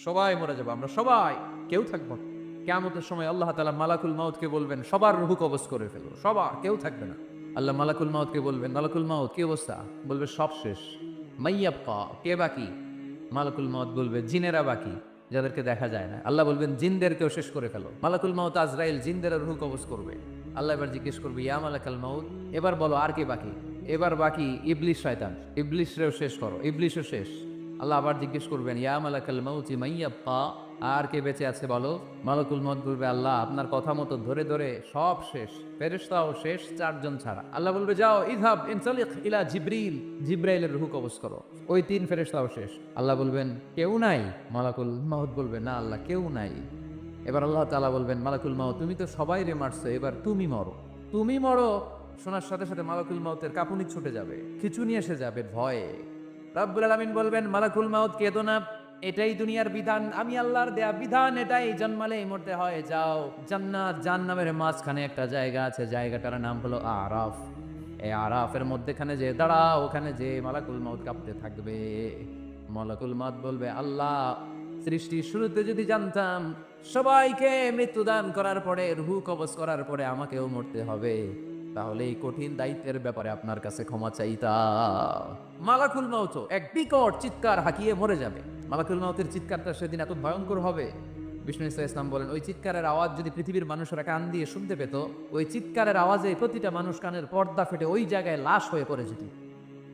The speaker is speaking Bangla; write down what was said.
সবাই মরে যাবো, আমরা সবাই, কেউ থাকবো না। কিয়ামতের সময় আল্লাহ তাআলা মালাকুল মাউতকে বলবেন সবার রূহ কবজ করে ফেলো, সবার, কেউ থাকবে না। আল্লাহ মালাকুল মাউতকে বলবেন, মালাকুল মাউত কি অবস্থা? বলবে সব শেষ। মাইয়াব্বা, কে বাকি? মালাকুল মাউত বলবে জিনেরা বাকি, যাদেরকে দেখা যায় না। আল্লাহ বলবেন জিনদেরকেও শেষ করে ফেলো। মালাকুল মাউত আজরাইল জিনদের রূহ কবজ করবে। আল্লাহ এবার জিজ্ঞেস করবে, ইয়া মালাকাল মাউত, এবার বলো আর কে বাকি? এবার বাকি ইবলিস শয়তান, ইবলিসরেও শেষ করো, ইবলিসও শেষ। আল্লাহ আবার জিজ্ঞেস করবেন, ইয়া মালাকাল মাউতি মাইয়াব্বা, আর কে বেঁচে আছে বলো? মালাকুল মউত বলবে, আল্লাহ আপনার কথা মতো ধরে ধরে সব শেষ, ফেরেশতাও শেষ, চারজন ছাড়া। আল্লাহ বলবে, যাও ইযহাব ইনতালিক ইলা জিবরিল, জিবরাইলের রূহ কবজ করো। ওই তিন ফেরেশতাও শেষ। আল্লাহ বলবেন, কেউ নাই? মালাকুল মউত বলবে, না আল্লাহ, কেউ নাই। এবার আল্লাহ তাআলা বলবেন, মালাকুল মউত তুমি তো সবাই রে মারছো, এবার তুমি মরো, তুমি মরো। শোনার সাথে সাথে মালাকুল মউতের কাঁপুনি ছুটে যাবে, খিঁচুনি এসে যাবে ভয়ে। রব্বুল আলামিন বলবেন, মালাকুল মউত কেঁদো না, এটাই দুনিয়ার বিধান, আমি আল্লাহর দেয়া বিধান, এটাই, জন্মালেই মরতে হয়। যাও, জান্নাত জাহান্নামের মাঝখানে একটা জায়গা আছে, জায়গাটার নাম হলো আরাফ। এই আরাফের মধ্যেখানে যে দাঁড়াও, ওখানে যে মালাকুল মউত কাঁপতে থাকবে। মালাকুল মউত বলবে, আল্লাহ সৃষ্টির শুরুতে যদি জানতাম সবাইকে মৃত্যুদান করার পরে, রূহ কবজ করার পরে আমাকেও মরতে হবে, তাহলে এই কঠিন দায়িত্বের ব্যাপারে আপনার কাছে ক্ষমা চাইতাম। মালাকুল মউত এক বিকট চিৎকার হাঁকিয়ে মরে যাবে। মালাকুল মউতের চিৎকারটা সেদিন এত ভয়ঙ্কর হবে, বিষ্ণু ইসা ইসলাম বলেন, ওই চিৎকারের আওয়াজ যদি পৃথিবীর মানুষেরা কান দিয়ে শুনতে পেত, ওই চিৎকারের আওয়াজে প্রতিটা মানুষ কানের পর্দা ফেটে ওই জায়গায় লাশ হয়ে পড়ে যেত।